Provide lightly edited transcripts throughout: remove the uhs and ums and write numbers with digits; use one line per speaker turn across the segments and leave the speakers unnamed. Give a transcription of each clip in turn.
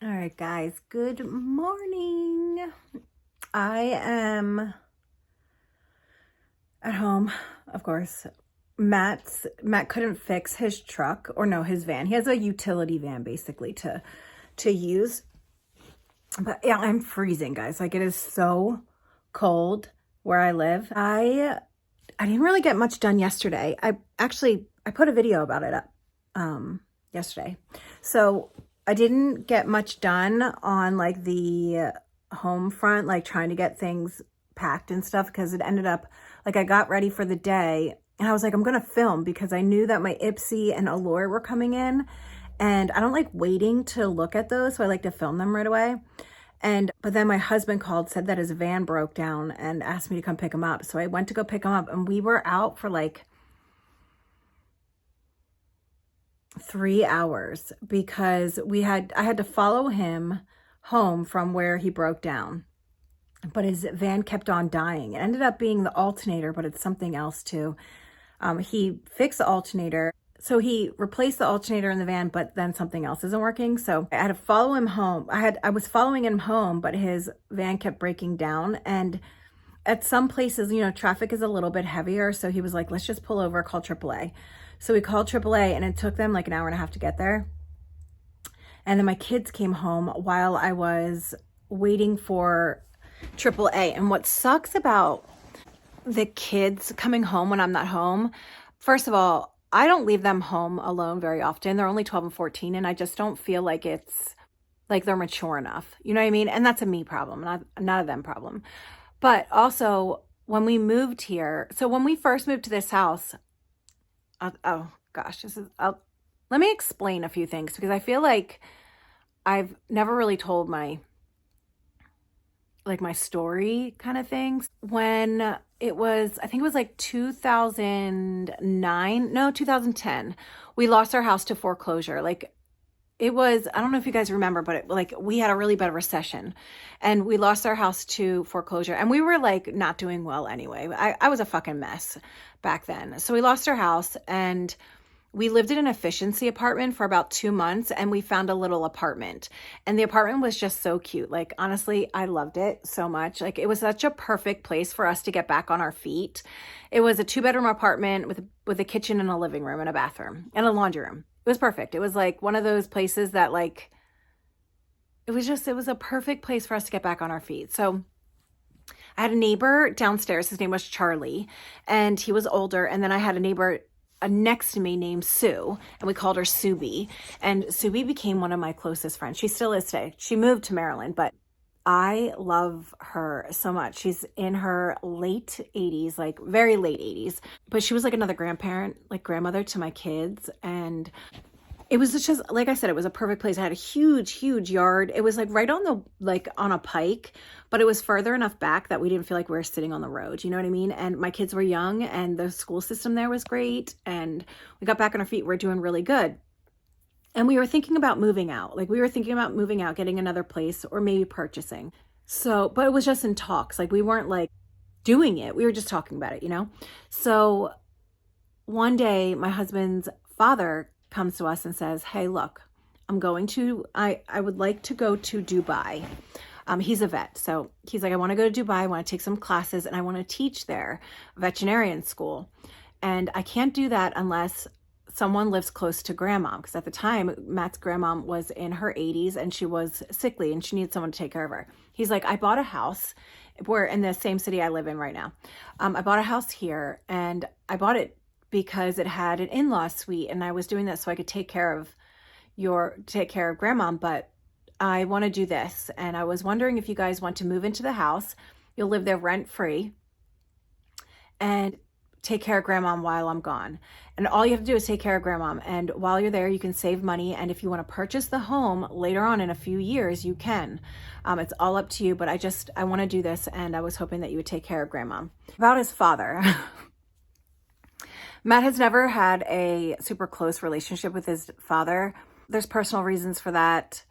All right, guys, good morning. I am at home, of course. Matt couldn't fix his truck, or no, his van. He has a utility van basically to use. But yeah, I'm freezing, guys. Like, it is so cold where I live. I didn't really get much done yesterday. I put a video about it up yesterday. So I didn't get much done on like the home front, like trying to get things packed and stuff, because it ended up like I got ready for the day and I was like, I'm gonna film because I knew that my Ipsy and Allure were coming in, and I don't like waiting to look at those, so I like to film them right away. But then my husband called, said that his van broke down and asked me to come pick him up. So I went to go pick him up, and we were out for like 3 hours because I had to follow him home from where he broke down. But his van kept on dying. It ended up being the alternator, but it's something else too. He fixed the alternator. So he replaced the alternator in the van, but then something else isn't working. So I had to follow him home. I was following him home, but his van kept breaking down. And at some places, traffic is a little bit heavier. So he was like, let's just pull over, call AAA. So we called AAA, and it took them like an hour and a half to get there. And then my kids came home while I was waiting for AAA. And what sucks about the kids coming home when I'm not home, first of all, I don't leave them home alone very often. They're only 12 and 14, and I just don't feel like it's like they're mature enough. You know what I mean? And that's a me problem, not a them problem. But also, when we moved here, so when we first moved to this house, oh gosh, let me explain a few things, because I feel like I've never really told my story kind of things. When I think it was like 2010, we lost our house to foreclosure. Like, it was, I don't know if you guys remember, but we had a really bad recession, and we lost our house to foreclosure, and we were like not doing well anyway. I was a fucking mess back then. So we lost our house, and we lived in an efficiency apartment for about 2 months, and we found a little apartment, and the apartment was just so cute. Like, honestly, I loved it so much. Like, it was such a perfect place for us to get back on our feet. It was a 2-bedroom apartment with a kitchen and a living room and a bathroom and a laundry room. It was perfect. It was like one of those places that it was a perfect place for us to get back on our feet. So I had a neighbor downstairs. His name was Charlie, and he was older. And then I had a neighbor next to me named Sue, and we called her Subi. And Subi became one of my closest friends. She still is today. She moved to Maryland, but I love her so much. She's in her late 80s, like very late 80s, but she was like another grandmother to my kids. And it was just, like I said, it was a perfect place. I had a huge, huge yard. It was like right on on a pike, but it was further enough back that we didn't feel like we were sitting on the road. You know what I mean? And my kids were young, and the school system there was great. And we got back on our feet. We're doing really good. And we were thinking about moving out. Getting another place, or maybe purchasing. So, but it was just in talks. Like, we weren't like doing it. We were just talking about it. So one day my husband's father comes to us and says, hey, look, I would like to go to Dubai. He's a vet. So he's like, I want to go to Dubai. I want to take some classes, and I want to teach there, veterinarian school. And I can't do that unless someone lives close to grandma, because at the time Matt's grandma was in her 80s and she was sickly and she needed someone to take care of her. He's like, I bought a house. We're in the same city I live in right now. I bought a house here, and I bought it because it had an in-law suite, and I was doing that so I could take care of grandma, but I want to do this. And I was wondering if you guys want to move into the house. You'll live there rent-free and take care of grandma while I'm gone. And all you have to do is take care of grandma. And while you're there, you can save money. And if you want to purchase the home later on in a few years, you can. It's all up to you, but I want to do this. And I was hoping that you would take care of grandma. About his father. Matt has never had a super close relationship with his father. There's personal reasons for that.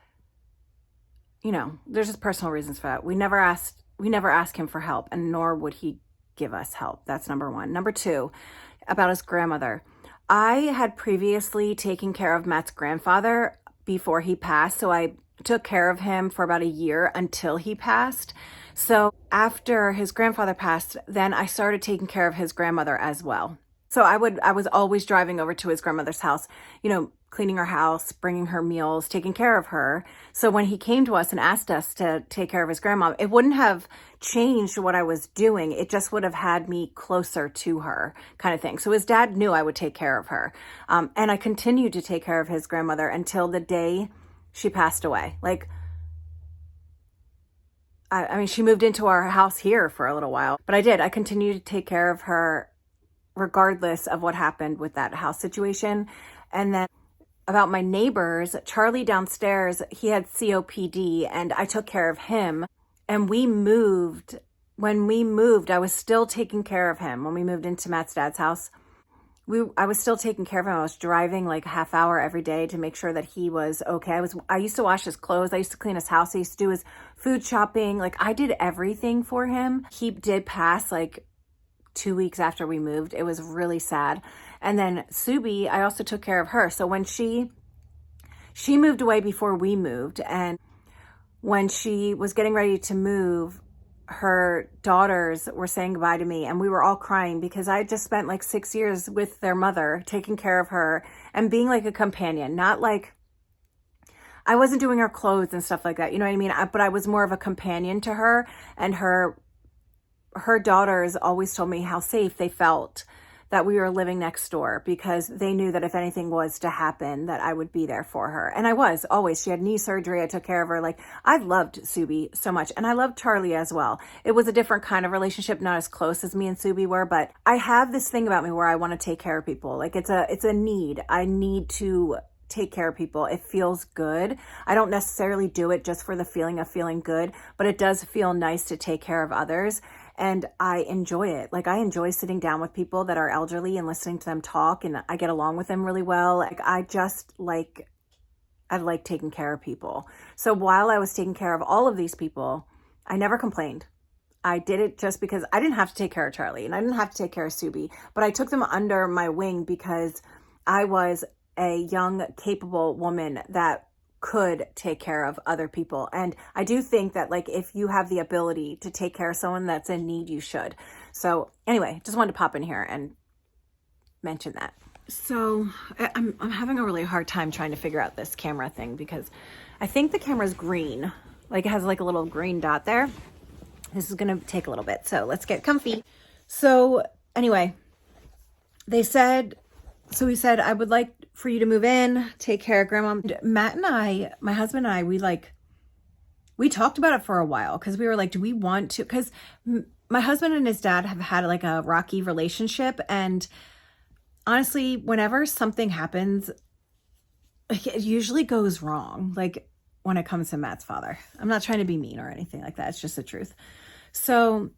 There's just personal reasons for that. We never asked him for help, and nor would he give us help. That's number one. Number two, about his grandmother. I had previously taken care of Matt's grandfather before he passed, so I took care of him for about a year until he passed. So after his grandfather passed, then I started taking care of his grandmother as well. So I was always driving over to his grandmother's house, cleaning her house, bringing her meals, taking care of her. So when he came to us and asked us to take care of his grandma, it wouldn't have changed what I was doing. It just would have had me closer to her, kind of thing. So his dad knew I would take care of her. And I continued to take care of his grandmother until the day she passed away. I mean, she moved into our house here for a little while, but I continued to take care of her regardless of what happened with that house situation. And then about my neighbors, Charlie downstairs, he had COPD and I took care of him. And we moved. When we moved, I was still taking care of him. When we moved into Matt's dad's house, I was still taking care of him. I was driving like a half hour every day to make sure that he was okay. I used to wash his clothes. I used to clean his house. I used to do his food shopping. Like I did everything for him. He did pass like 2 weeks after we moved. It was really sad. And then Subi, I also took care of her. So when she moved away before we moved, and when she was getting ready to move, her daughters were saying goodbye to me and we were all crying because I had just spent like 6 years with their mother, taking care of her and being like a companion, not like I wasn't doing her clothes and stuff like that. You know what I mean? But I was more of a companion to her, and her daughters always told me how safe they felt that we were living next door because they knew that if anything was to happen, that I would be there for her. And I was always. She had knee surgery. I took care of her. Like, I loved Subi so much. And I loved Charlie as well. It was a different kind of relationship, not as close as me and Subi were, but I have this thing about me where I want to take care of people. Like, it's a need. I need to take care of people. It feels good. I don't necessarily do it just for the feeling of feeling good, but it does feel nice to take care of others. And I enjoy it. Like, I enjoy sitting down with people that are elderly and listening to them talk, and I get along with them really well. Like, I like taking care of people. So while I was taking care of all of these people, I never complained. I did it just because I didn't have to take care of Charlie and I didn't have to take care of Subi, but I took them under my wing because I was a young, capable woman that could take care of other people. And I do think that, like, if you have the ability to take care of someone that's in need, you should. So anyway, just wanted to pop in here and mention that. So I'm having a really hard time trying to figure out this camera thing because I think the camera's green. Like, it has like a little green dot there. This is going to take a little bit. So let's get comfy. So anyway, we said, I would like for you to move in, take care of grandma. Matt and I, my husband and I, we talked about it for a while because we were like, do we want to? Because my husband and his dad have had like a rocky relationship. And honestly, whenever something happens, like, it usually goes wrong. Like, when it comes to Matt's father, I'm not trying to be mean or anything like that. It's just the truth. So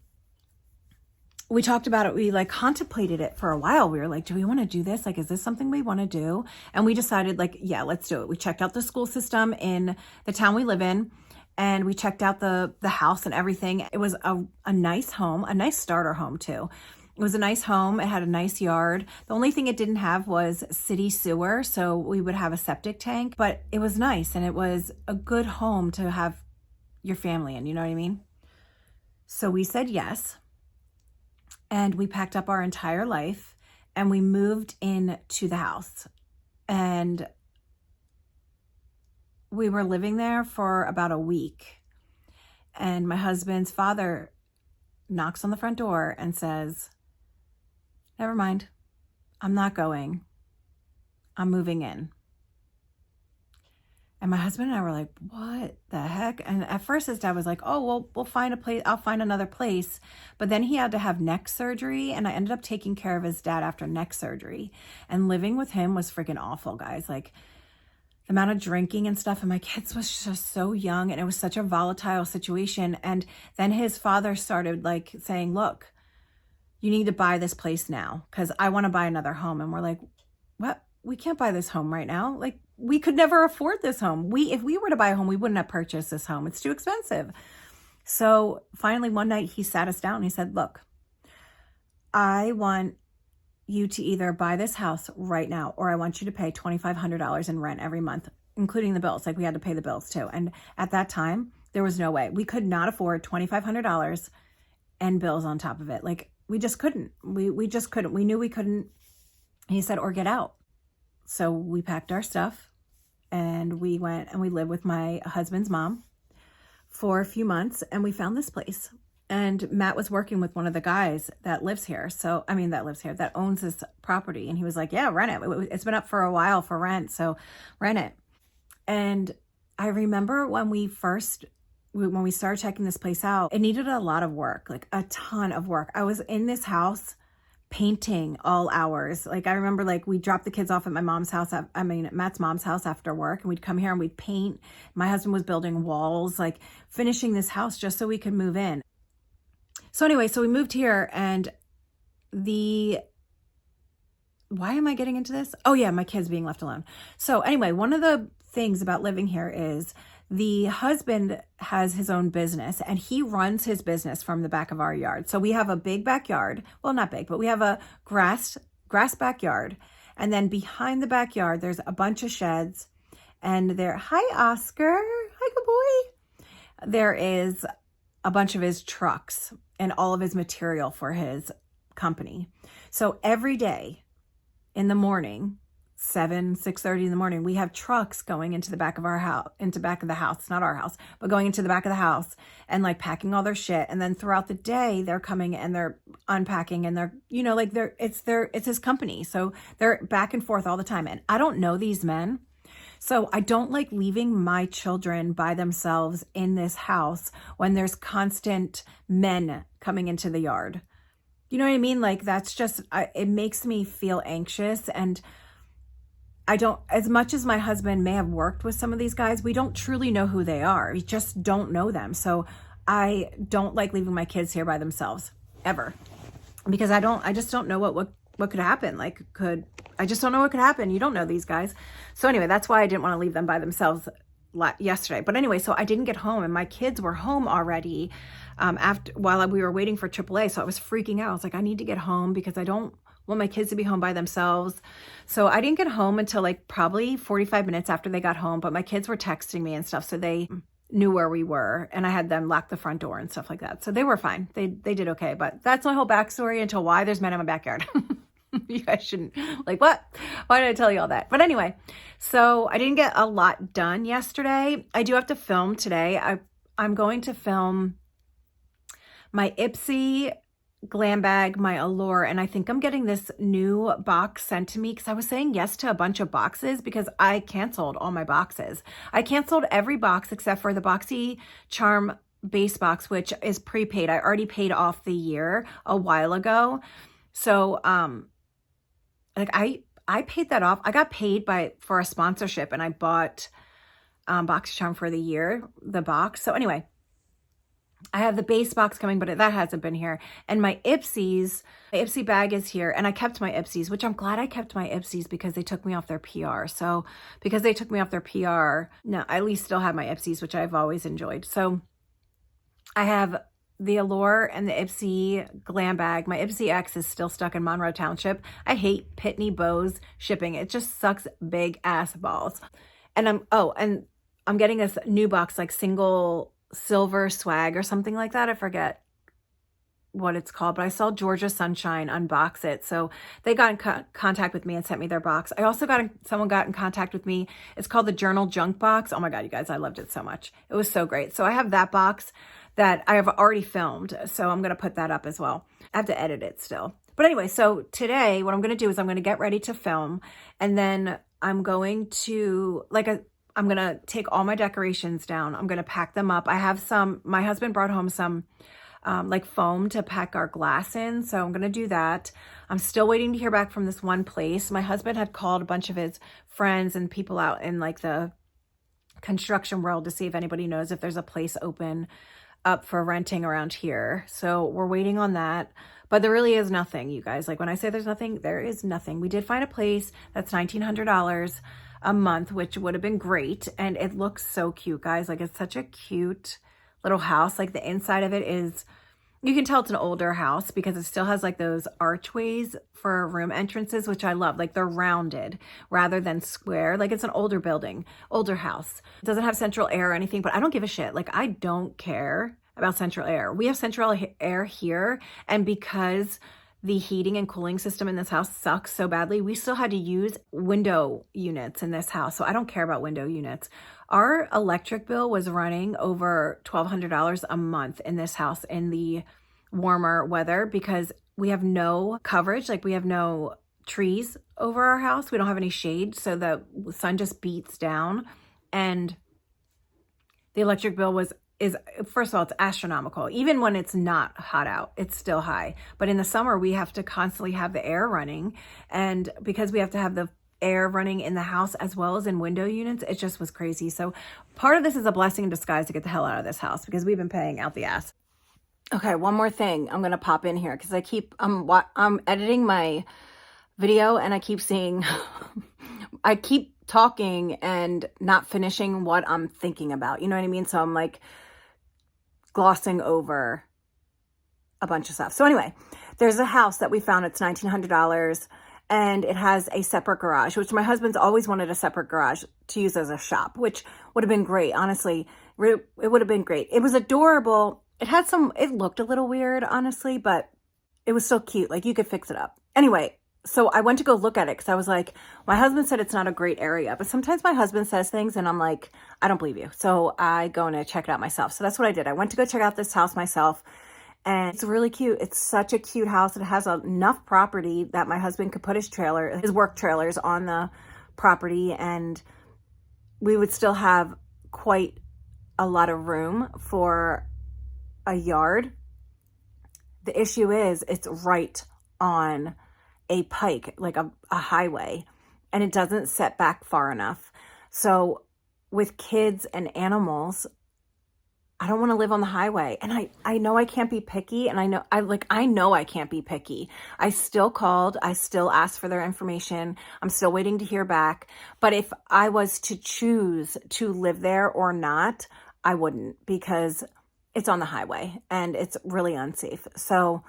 we talked about it. We like contemplated it for a while. We were like, do we want to do this? Like, is this something we want to do? And we decided, like, yeah, let's do it. We checked out the school system in the town we live in, and we checked out the house and everything. It was a nice home, a nice starter home too. It was a nice home. It had a nice yard. The only thing it didn't have was city sewer, so we would have a septic tank, but it was nice, and it was a good home to have your family in, you know what I mean? So we said yes. And we packed up our entire life and we moved into the house. And we were living there for about a week. And my husband's father knocks on the front door and says, never mind, I'm not going. I'm moving in. And my husband and I were like, what the heck? And at first his dad was like, oh, well, we'll find a place. I'll find another place. But then he had to have neck surgery. And I ended up taking care of his dad after neck surgery. And living with him was freaking awful, guys. Like, the amount of drinking and stuff. And my kids was just so young. And it was such a volatile situation. And then his father started like saying, look, you need to buy this place now because I want to buy another home. And we're like, what? We can't buy this home right now. Like, we could never afford this home. If we were to buy a home, we wouldn't have purchased this home. It's too expensive. So finally one night he sat us down and he said, look, I want you to either buy this house right now, or I want you to pay $2,500 in rent every month. including the bills. Like we had to pay the bills too. And at that time, there was no way. We could not afford $2,500 and bills on top of it. Like we just couldn't. We just couldn't. We knew we couldn't. He said, or get out. So we packed our stuff and we went and we lived with my husband's mom for a few months, and we found this place. And Matt was working with one of the guys that lives here. So, I mean, that owns this property. And he was like, yeah, rent it. It's been up for a while for rent. So rent it. And I remember when we started checking this place out, it needed a lot of work, like a ton of work. I was in this house painting all hours. Like I remember like we dropped the kids off at my mom's house. Matt's mom's house after work, and we'd come here and we'd paint. My husband was building walls, like finishing this house just so we could move in. So anyway, so we moved here, and why am I getting into this? Oh yeah, my kids being left alone. So anyway, one of the things about living here is the husband has his own business, and he runs his business from the back of our yard. So we have a big backyard. Well, not big, but we have a grass backyard. And then behind the backyard, there's a bunch of sheds, and hi, Oscar. Hi, good boy. There is a bunch of his trucks and all of his material for his company. So every day in the morning, 6:30 in the morning, we have trucks going into the back of our house, into back of the house, not our house, but going into the back of the house and like packing all their shit. And then throughout the day, they're coming and they're unpacking, and they're, like it's his company. So they're back and forth all the time. And I don't know these men. So I don't like leaving my children by themselves in this house when there's constant men coming into the yard. You know what I mean? Like that's just, it makes me feel anxious. And I don't, as much as my husband may have worked with some of these guys, we don't truly know who they are. We just don't know them. So I don't like leaving my kids here by themselves ever, because I just don't know what could happen. I just don't know what could happen. You don't know these guys. So anyway, that's why I didn't want to leave them by themselves yesterday. But anyway, so I didn't get home, and my kids were home already while we were waiting for AAA. So I was freaking out. I was like, I need to get home because I don't want my kids to be home by themselves. So I didn't get home until like probably 45 minutes after they got home, but my kids were texting me and stuff. So they knew where we were, and I had them lock the front door and stuff like that. So they were fine. They did okay. But that's my whole backstory until why there's men in my backyard. You guys shouldn't, like, what? Why did I tell you all that? But anyway, so I didn't get a lot done yesterday. I do have to film today. I'm going to film my Ipsy glam bag, my Allure, and I think I'm getting this new box sent to me because I was saying yes to a bunch of boxes because I canceled all my boxes. I canceled every box except for the Boxy Charm base box, which is prepaid. I already paid off the year a while ago. So, like I paid that off. I got paid for a sponsorship, and I bought Boxy Charm for the year, the box. So anyway, I have the base box coming, but that hasn't been here. And my Ipsy bag is here, and I kept my Ipsys, which I'm glad I kept my Ipsys because they took me off their PR. So because they took me off their PR, no, I at least still have my Ipsys, which I've always enjoyed. So I have the Allure and the Ipsy glam bag. My Ipsy X is still stuck in Monroe Township. I hate Pitney Bowes shipping. It just sucks big ass balls. And I'm getting this new box, like single silver swag or something like that. I forget what it's called, but I saw Georgia Sunshine unbox it. So they got in contact with me and sent me their box. I also someone got in contact with me. It's called the Journal Junk Box. Oh my God, you guys, I loved it so much. It was so great. So I have that box that I have already filmed. So I'm going to put that up as well. I have to edit it still. But anyway, so today what I'm going to do is I'm going to get ready to film, and then I'm going to I'm going to take all my decorations down. I'm going to pack them up. I have my husband brought home some like foam to pack our glass in. So I'm going to do that. I'm still waiting to hear back from this one place. My husband had called a bunch of his friends and people out in like the construction world to see if anybody knows if there's a place open up for renting around here. So we're waiting on that, but there really is nothing, you guys. Like when I say there's nothing, there is nothing. We did find a place that's $1,900 a month, which would have been great. And it looks so cute, guys. Like it's such a cute little house. Like the inside of it is You can tell it's an older house because it still has like those archways for room entrances, which I love. Like they're rounded rather than square. Like it's an older building, older house. It doesn't have central air or anything, but I don't give a shit. Like I don't care about central air. We have central air here. And because the heating and cooling system in this house sucks so badly, we still had to use window units in this house. So I don't care about window units. Our electric bill was running over $1,200 a month in this house in the warmer weather because we have no coverage. Like we have no trees over our house. We don't have any shade. So the sun just beats down. And the electric bill is first of all, it's astronomical. Even when it's not hot out, it's still high. But in the summer, we have to constantly have the air running. And because we have to have the air running in the house as well as in window units, it just was crazy. So part of this is a blessing in disguise to get the hell out of this house because we've been paying out the ass. Okay, one more thing I'm going to pop in here because I'm editing my video and I keep seeing, I keep talking and not finishing what I'm thinking about. You know what I mean? So I'm like glossing over a bunch of stuff. So anyway, there's a house that we found. It's $1,900 and it has a separate garage, which my husband's always wanted a separate garage to use as a shop, which would have been great. Honestly, it would have been great. It was adorable. It looked a little weird, honestly, but it was still cute. Like you could fix it up. Anyway, so I went to go look at it because I was like, my husband said it's not a great area, but sometimes my husband says things and I'm like, I don't believe you. So I go and check it out myself. So that's what I did. I went to go check out this house myself and it's really cute. It's such a cute house. It has enough property that my husband could put his work trailers on the property and we would still have quite a lot of room for a yard. The issue is it's right on a pike, like a highway, and it doesn't set back far enough. So with kids and animals, I don't want to live on the highway. And I know I can't be picky, and I know I can't be picky. I still called, I still asked for their information. I'm still waiting to hear back. But if I was to choose to live there or not, I wouldn't because it's on the highway and it's really unsafe. So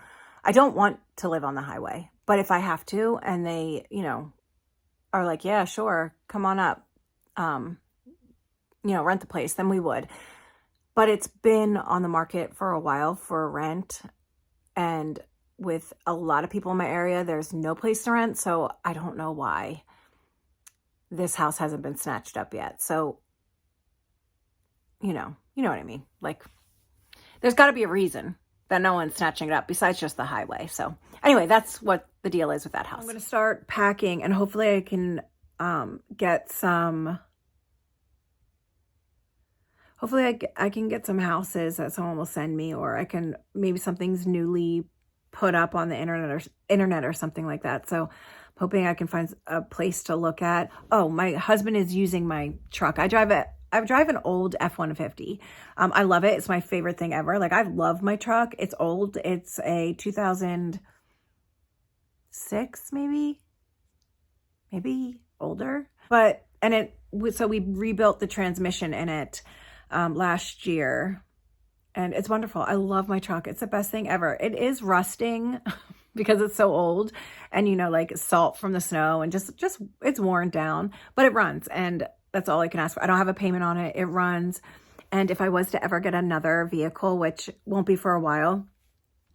I don't want to live on the highway, but if I have to, and they, are like, yeah, sure, come on up, rent the place, then we would. But it's been on the market for a while for rent. And with a lot of people in my area, there's no place to rent. So I don't know why this house hasn't been snatched up yet. So, you know what I mean? Like, there's got to be a reason that no one's snatching it up besides just the highway. So anyway, that's what the deal is with that house. I'm going to start packing and hopefully I can get some, I can get some houses that someone will send me, or I can, maybe something's newly put up on the internet or something like that. So I'm hoping I can find a place to look at. Oh, my husband is using my truck. I drive an old F-150. I love it. It's my favorite thing ever. Like, I love my truck. It's old. It's a 2006, maybe older. So we rebuilt the transmission in it last year, and it's wonderful. I love my truck. It's the best thing ever. It is rusting because it's so old, and like salt from the snow, and just it's worn down, but it runs, and that's all I can ask for. I don't have a payment on it. It runs. And if I was to ever get another vehicle, which won't be for a while,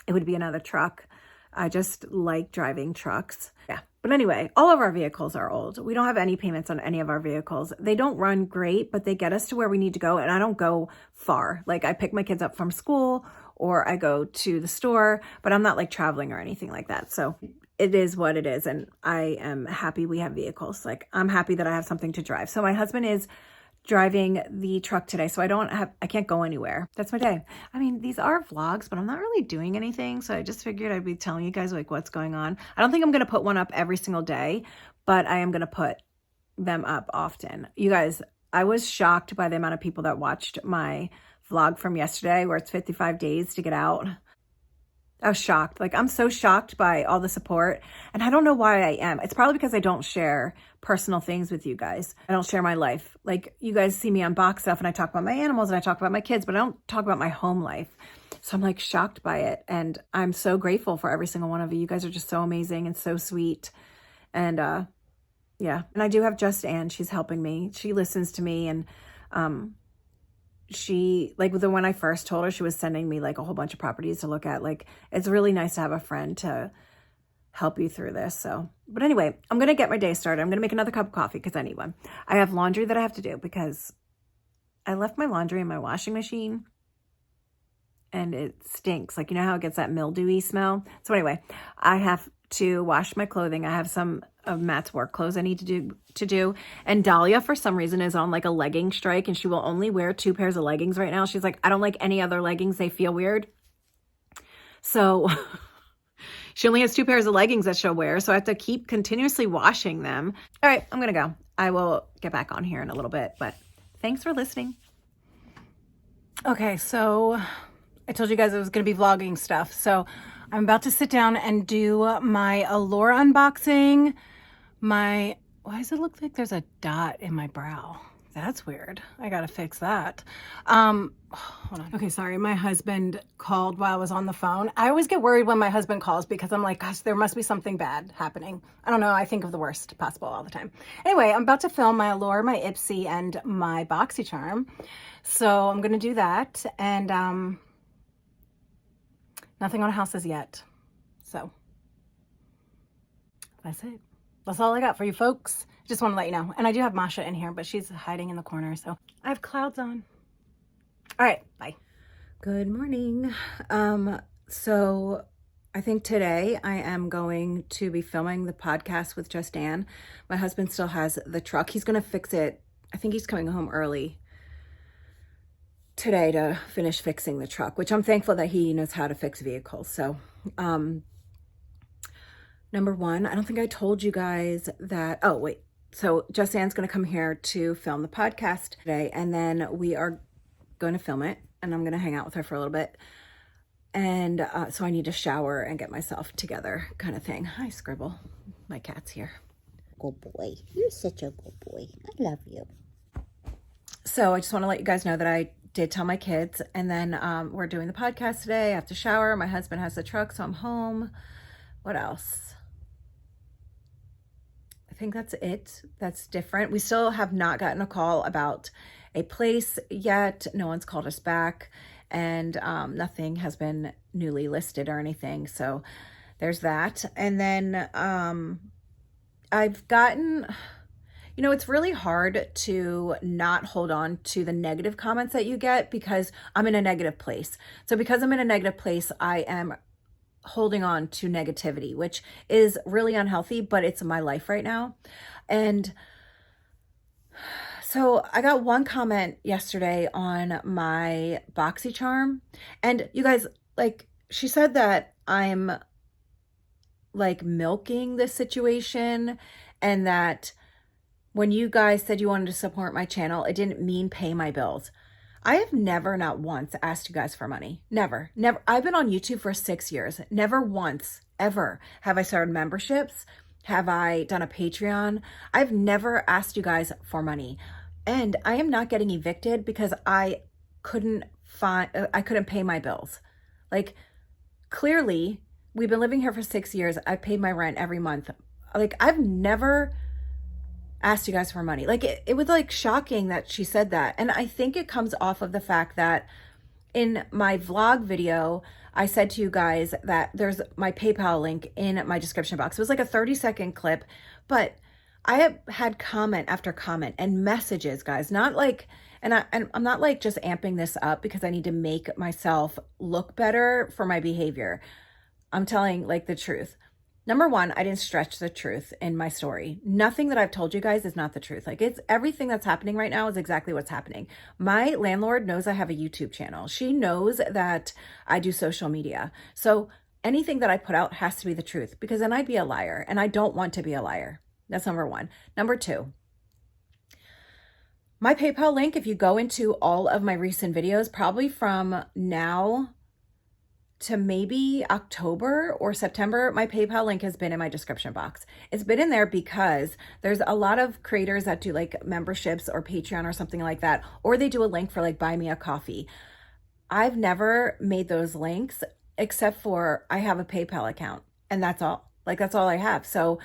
it would be another truck. I just like driving trucks. Yeah. But anyway, all of our vehicles are old. We don't have any payments on any of our vehicles. They don't run great, but they get us to where we need to go. And I don't go far. Like, I pick my kids up from school or I go to the store, but I'm not like traveling or anything like that. So it is what it is. And I am happy we have vehicles. Like, I'm happy that I have something to drive. So my husband is driving the truck today. So I can't go anywhere. That's my day. I mean, these are vlogs, but I'm not really doing anything. So I just figured I'd be telling you guys like what's going on. I don't think I'm going to put one up every single day, but I am going to put them up often. You guys, I was shocked by the amount of people that watched my vlog from yesterday where it's 55 days to get out. I was shocked. Like, I'm so shocked by all the support. And I don't know why I am. It's probably because I don't share personal things with you guys. I don't share my life. Like, you guys see me unbox stuff and I talk about my animals and I talk about my kids, but I don't talk about my home life. So I'm like shocked by it. And I'm so grateful for every single one of you. You guys are just so amazing and so sweet. And yeah. And I do have Just Ann. She's helping me. She listens to me. And she, like, when I first told her, she was sending me like a whole bunch of properties to look at. Like, it's really nice to have a friend to help you through this. So, but anyway, I'm going to get my day started. I'm going to make another cup of coffee because I need one. I have laundry that I have to do because I left my laundry in my washing machine and it stinks. Like, you know how it gets that mildewy smell? So anyway, I have to wash my clothing. I have some of Matt's work clothes I need to do. And Dahlia, for some reason, is on like a legging strike and she will only wear 2 pairs of leggings right now. She's like, I don't like any other leggings. They feel weird. So she only has 2 pairs of leggings that she'll wear. So I have to keep continuously washing them. All right, I'm going to go. I will get back on here in a little bit, but thanks for listening. Okay, so I told you guys I was going to be vlogging stuff. So I'm about to sit down and do my Allure unboxing. Why does it look like there's a dot in my brow? That's weird. I got to fix that. Hold on. Okay, sorry. My husband called while I was on the phone. I always get worried when my husband calls because I'm like, gosh, there must be something bad happening. I don't know. I think of the worst possible all the time. Anyway, I'm about to film my Allure, my Ipsy, and my BoxyCharm. So I'm going to do that. And nothing on houses yet. So that's it. That's all I got for you folks. Just want to let you know. And I do have Masha in here, but she's hiding in the corner. So I have clouds on. All right. Bye. Good morning. So I think today I am going to be filming the podcast with Just Ann. My husband still has the truck. He's going to fix it. I think he's coming home early today to finish fixing the truck, which I'm thankful that he knows how to fix vehicles. So, number one, I don't think I told you guys that, oh wait, so Just Ann's going to come here to film the podcast today, and then we are going to film it, and I'm going to hang out with her for a little bit. And so I need to shower and get myself together kind of thing. Hi, Scribble. My cat's here.
Good boy. You're such a good boy. I love you.
So I just want to let you guys know that I did tell my kids, and then we're doing the podcast today. I have to shower. My husband has the truck, so I'm home. What else? I think that's it. That's different. We still have not gotten a call about a place yet. No one's called us back, and nothing has been newly listed or anything. So there's that. And then I've gotten, you know, it's really hard to not hold on to the negative comments that you get because I'm in a negative place. So because I'm in a negative place, I am holding on to negativity, which is really unhealthy, but it's my life right now. And so I got one comment yesterday on my BoxyCharm, and you guys, like, she said that I'm like milking this situation, and that when you guys said you wanted to support my channel, it didn't mean pay my bills. I have never, not once, asked you guys for money. Never. I've been on YouTube for 6 years. Never once, ever, have I started memberships. Have I done a Patreon? I've never asked you guys for money. And I am not getting evicted because I couldn't pay my bills. Like, clearly, we've been living here for 6 years. I paid my rent every month. Like, I've never asked you guys for money. Like, it was like shocking that she said that. And I think it comes off of the fact that in my vlog video, I said to you guys that there's my PayPal link in my description box. It was like a 30-second clip, but I have had comment after comment and messages, guys, not like, and I'm not like just amping this up because I need to make myself look better for my behavior. I'm telling like the truth. Number one, I didn't stretch the truth in my story. Nothing that I've told you guys is not the truth. Like, it's everything that's happening right now is exactly what's happening. My landlord knows I have a YouTube channel. She knows that I do social media. So anything that I put out has to be the truth, because then I'd be a liar, and I don't want to be a liar. That's number one. Number two, my PayPal link, if you go into all of my recent videos, probably from now to maybe October or September, my PayPal link has been in my description box. It's been in there because there's a lot of creators that do like memberships or Patreon or something like that, or they do a link for like buy me a coffee. I've never made those links except for I have a PayPal account and that's all. Like that's all I have. So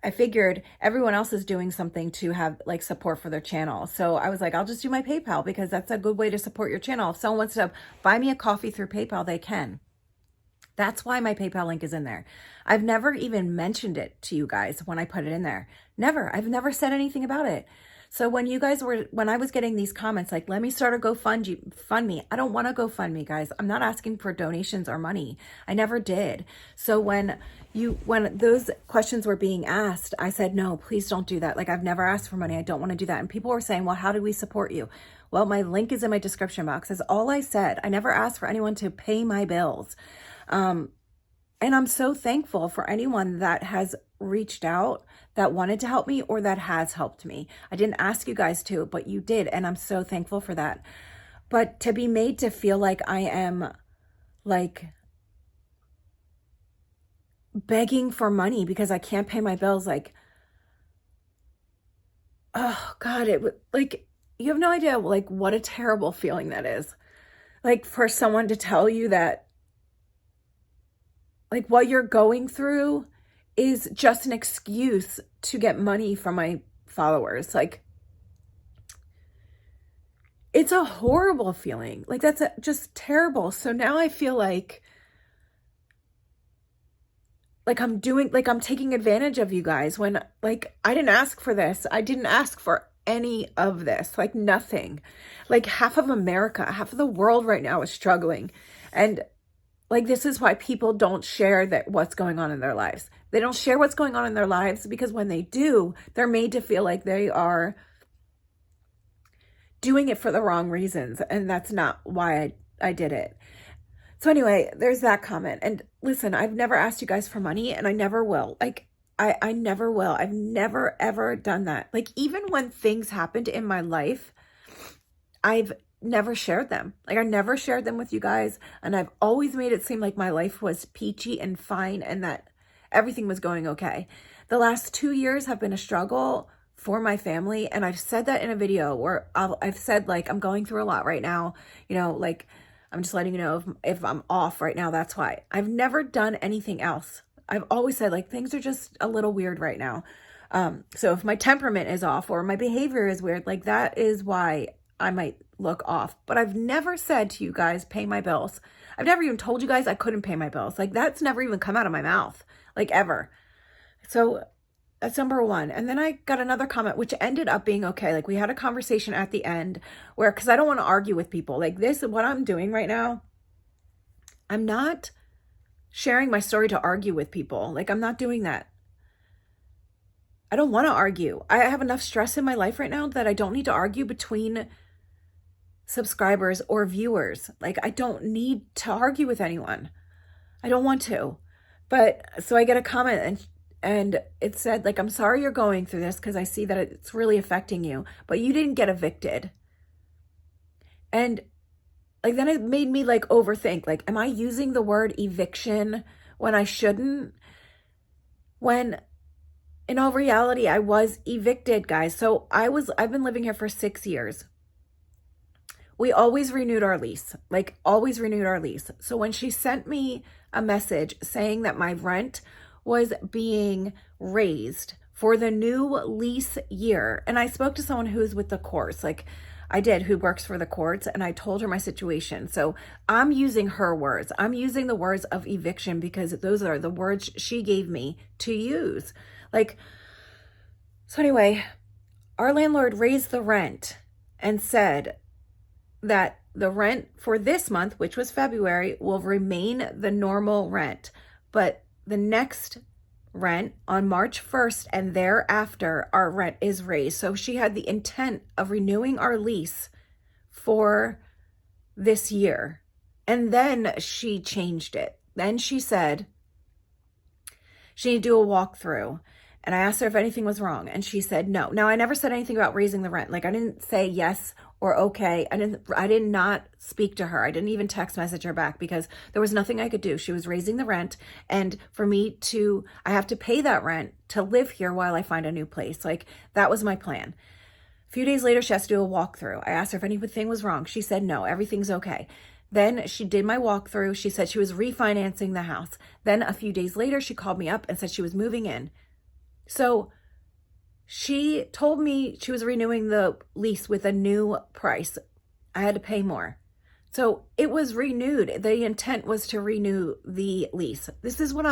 I figured everyone else is doing something to have like support for their channel. So I was like, I'll just do my PayPal because that's a good way to support your channel. If someone wants to buy me a coffee through PayPal, they can. That's why my PayPal link is in there. I've never even mentioned it to you guys when I put it in there. Never. I've never said anything about it. So when I was getting these comments like, let me start a GoFundMe. I don't want to GoFundMe, guys. I'm not asking for donations or money. I never did. So when those questions were being asked, I said, no, please don't do that. Like I've never asked for money. I don't want to do that. And people were saying, well, how do we support you? Well, my link is in my description box. That's all I said. I never asked for anyone to pay my bills. And I'm so thankful for anyone that has reached out that wanted to help me or that has helped me. I didn't ask you guys to, but you did. And I'm so thankful for that. But to be made to feel like I am like begging for money because I can't pay my bills, like, oh God, like, you have no idea like what a terrible feeling that is. Like for someone to tell you that like what you're going through is just an excuse to get money from my followers. Like it's a horrible feeling. Like that's just terrible. So now I feel like I'm taking advantage of you guys when like I didn't ask for this. I didn't ask for any of this, like nothing. Like half of America, half of the world right now is struggling. And like, this is why people don't share what's going on in their lives. They don't share what's going on in their lives because when they do, they're made to feel like they are doing it for the wrong reasons. And that's not why I did it. So anyway, there's that comment. And listen, I've never asked you guys for money and I never will. Like, I never will. I've never, ever done that. Like, even when things happened in my life, I've never shared them. Like I never shared them with you guys. And I've always made it seem like my life was peachy and fine and that everything was going okay. The last 2 years have been a struggle for my family. And I've said that in a video where I've said like, I'm going through a lot right now. You know, like I'm just letting you know if I'm off right now, that's why. I've never done anything else. I've always said like, things are just a little weird right now. So if my temperament is off or my behavior is weird, like that is why I might look off. But I've never said to you guys, pay my bills. I've never even told you guys I couldn't pay my bills. Like that's never even come out of my mouth, like ever. So that's number one. And then I got another comment, which ended up being okay. Like we had a conversation at the end where, cause I don't want to argue with people like this, what I'm doing right now. I'm not sharing my story to argue with people. Like I'm not doing that. I don't want to argue. I have enough stress in my life right now that I don't need to argue between subscribers or viewers. Like I don't need to argue with anyone. I don't want to. But so I get a comment and it said like, I'm sorry you're going through this because I see that it's really affecting you, but you didn't get evicted. And like then it made me like overthink, like, am I using the word eviction when I shouldn't? When in all reality, I was evicted, guys. So I've been living here for 6 years. We always renewed our lease, like always renewed our lease. So when she sent me a message saying that my rent was being raised for the new lease year, and I spoke to someone who's with the courts, like I did, who works for the courts, and I told her my situation. So I'm using her words. I'm using the words of eviction because those are the words she gave me to use. Like, so anyway, our landlord raised the rent and said that the rent for this month, which was February, will remain the normal rent. But the next rent on March 1st and thereafter, our rent is raised. So she had the intent of renewing our lease for this year. And then she changed it. Then she said she needed to do a walkthrough. And I asked her if anything was wrong. And she said no. Now, I never said anything about raising the rent. Like I didn't say yes or okay. I did not speak to her. I didn't even text message her back because there was nothing I could do. She was raising the rent, and for me to, I have to pay that rent to live here while I find a new place. Like, that was my plan. A few days later, she has to do a walkthrough. I asked her if anything was wrong. She said no, everything's okay. Then she did my walkthrough. She said she was refinancing the house. Then a few days later, she called me up and said she was moving in. So she told me she was renewing the lease with a new price. I had to pay more. So it was renewed. The intent was to renew the lease. This is what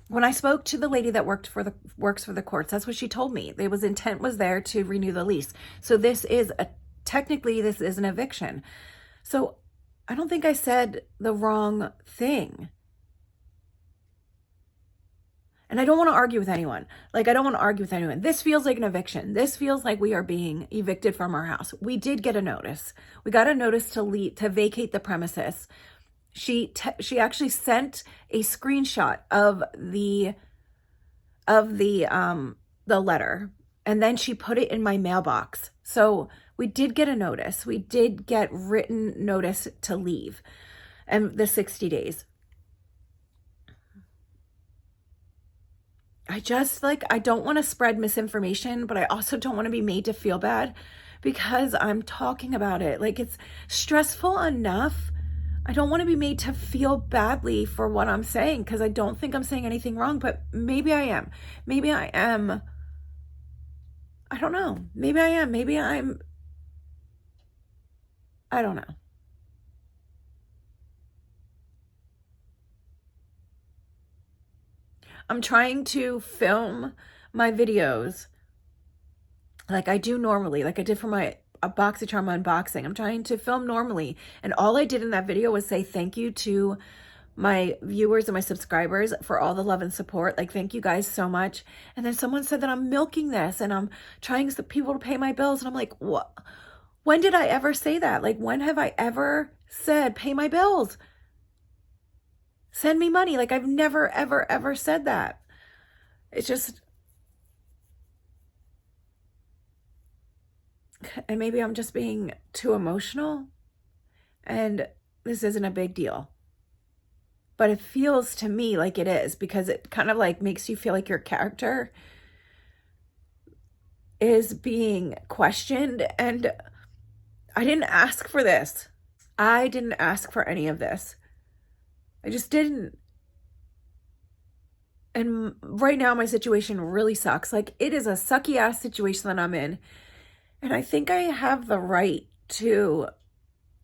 when I spoke to the lady that works for the courts, that's what she told me. Intent was there to renew the lease. So technically this is an eviction. So I don't think I said the wrong thing. And I don't want to argue with anyone. I don't want to argue with anyone. This feels like an eviction. This feels like we are being evicted from our house. We did get a notice. We got a notice to vacate the premises. She actually sent a screenshot of the letter, and then she put it in my mailbox. So we did get a notice. We did get written notice to leave, and the 60 days. I don't want to spread misinformation, but I also don't want to be made to feel bad because I'm talking about it. It's stressful enough. I don't want to be made to feel badly for what I'm saying because I don't think I'm saying anything wrong, but maybe I am. Maybe I am. I don't know. Maybe I am. I don't know. I'm trying to film my videos like I do normally, like I did for my BoxyCharm unboxing. I'm trying to film normally. And all I did in that video was say thank you to my viewers and my subscribers for all the love and support. Thank you guys so much. And then someone said that I'm milking this and I'm trying to people to pay my bills. And I'm like, what? When did I ever say that? When have I ever said pay my bills? Send me money. I've never, ever, ever said that. It's just, and maybe I'm just being too emotional, and this isn't a big deal. But it feels to me like it is, because it kind of makes you feel like your character is being questioned. And I didn't ask for this. I didn't ask for any of this. I just didn't. And right now my situation really sucks. It is a sucky ass situation that I'm in. And I think I have the right to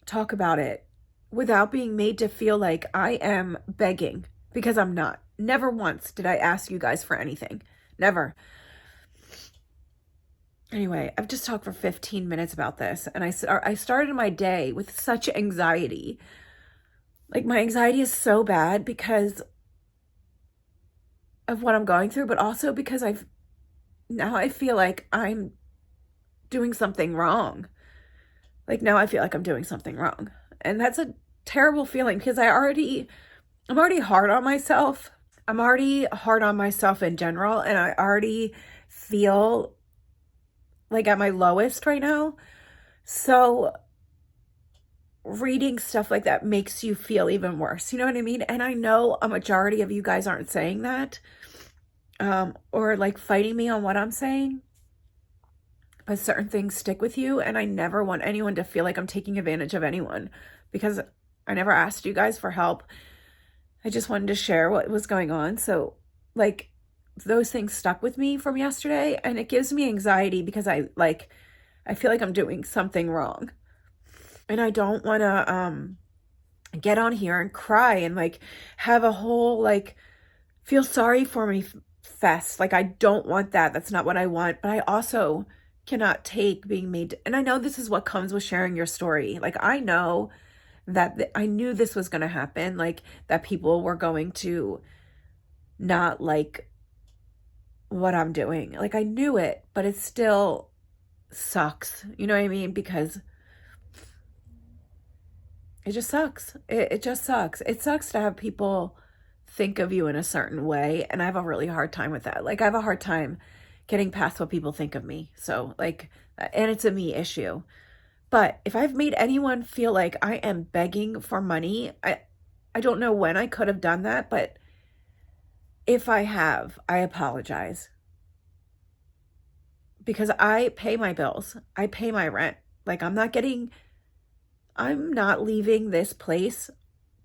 talk about it without being made to feel like I am begging, because I'm not. Never once did I ask you guys for anything. Never. Anyway, I've just talked for 15 minutes about this, and I started my day with such anxiety. My anxiety is so bad because of what I'm going through, but also because now I feel like I'm doing something wrong. Now I feel like I'm doing something wrong. And that's a terrible feeling because I'm already hard on myself. I'm already hard on myself in general, and I already feel at my lowest right now. So reading stuff like that makes you feel even worse. You know what I mean? And I know a majority of you guys aren't saying that, or fighting me on what I'm saying, but certain things stick with you. And I never want anyone to feel like I'm taking advantage of anyone, because I never asked you guys for help. I just wanted to share what was going on. So those things stuck with me from yesterday, and it gives me anxiety because I feel like I'm doing something wrong. And I don't want to get on here and cry and have a whole feel sorry for me fest. I don't want that. That's not what I want. But I also cannot take being made. And I know this is what comes with sharing your story. I know that I knew this was going to happen. That people were going to not like what I'm doing. I knew it, but it still sucks. You know what I mean? Because it just sucks. It just sucks. It sucks to have people think of you in a certain way. And I have a really hard time with that. I have a hard time getting past what people think of me. So and it's a me issue.
But if I've made anyone feel like I am begging for money, I don't know when I could have done that, but if I have, I apologize. Because I pay my bills. I pay my rent. Like, I'm not leaving this place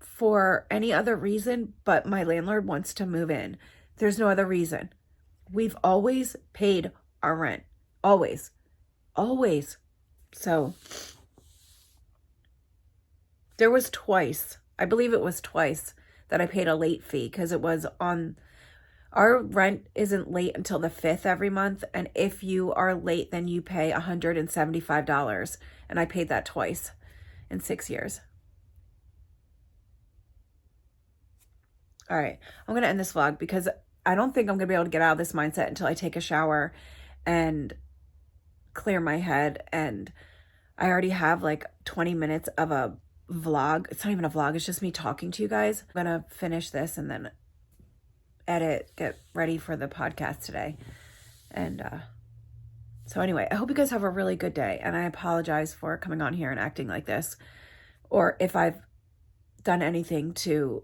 for any other reason but my landlord wants to move in. There's no other reason. We've always paid our rent. Always. Always. So there was twice, I believe it was twice, that I paid a late fee because it was on, our rent isn't late until the 5th every month. And if you are late, then you pay $175. And I paid that twice in 6 years. All right, I'm going to end this vlog because I don't think I'm going to be able to get out of this mindset until I take a shower and clear my head. And I already have like 20 minutes of a vlog. It's not even a vlog. It's just me talking to you guys. I'm going to finish this and then edit, get ready for the podcast today. And so anyway, I hope you guys have a really good day. And I apologize for coming on here and acting like this. Or if I've done anything to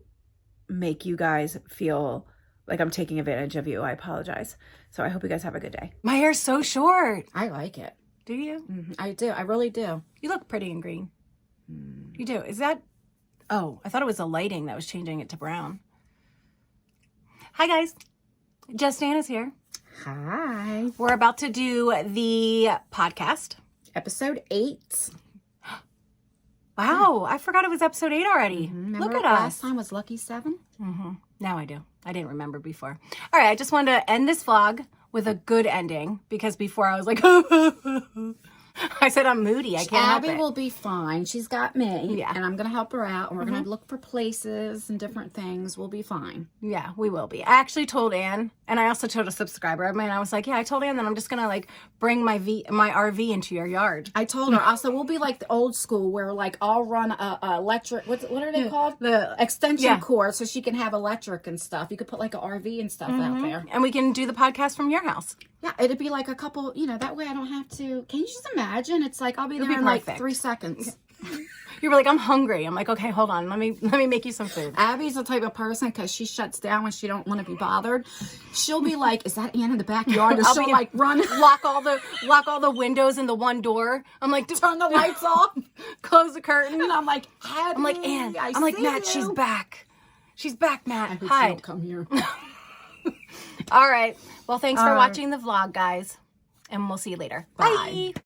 make you guys feel like I'm taking advantage of you, I apologize. So I hope you guys have a good day.
My hair's so short.
I like it.
Do you?
Mm-hmm. I do. I really do.
You look pretty in green. You do. Is that... Oh, I thought it was the lighting that was changing it to brown. Hi, guys. Just Anna's here.
Hi.
We're about to do the podcast.
Episode 8.
Wow, I forgot it was episode 8 already.
Remember
Look at
last
us.
time was Lucky 7?
Now I do. I didn't remember before. All right, I just wanted to end this vlog with a good ending because before I was like, I said I'm moody. I can't help
Abby
it.
will be fine. She's got me.
Yeah.
And I'm going to help her out. And we're going to look for places and different things. We'll be fine.
Yeah, we will be. I actually told Ann, and I also told a subscriber of mine, I was like, yeah, I told Ann that I'm just going to like bring my RV into your yard.
I told her. Also, we'll be like the old school where like I'll run a electric, what are they called?
The
extension cord so she can have electric and stuff. You could put like an RV and stuff out there.
And we can do the podcast from your house.
Yeah, it'd be like a couple, that way I don't have to. Can you just imagine? It's like I'll be there in
perfect.
like 3 seconds.
You were like, I'm hungry. I'm like, okay, hold on. Let me make you some food.
Abby's the type of person, because she shuts down when she don't want to be bothered. She'll be like, is that Ann in the backyard? And she'll like run.
lock all the windows and the one door. I'm like,
Turn the lights off.
Close the curtain.
And I'm like, Abby,
I'm like, Ann.
I
I'm like,
see
Matt,
you.
she's back. She's back, Matt.
I hope she
Hi.
don't come here.
All right. Well, thanks for watching the vlog, guys. And we'll see you later.
Bye.
Bye.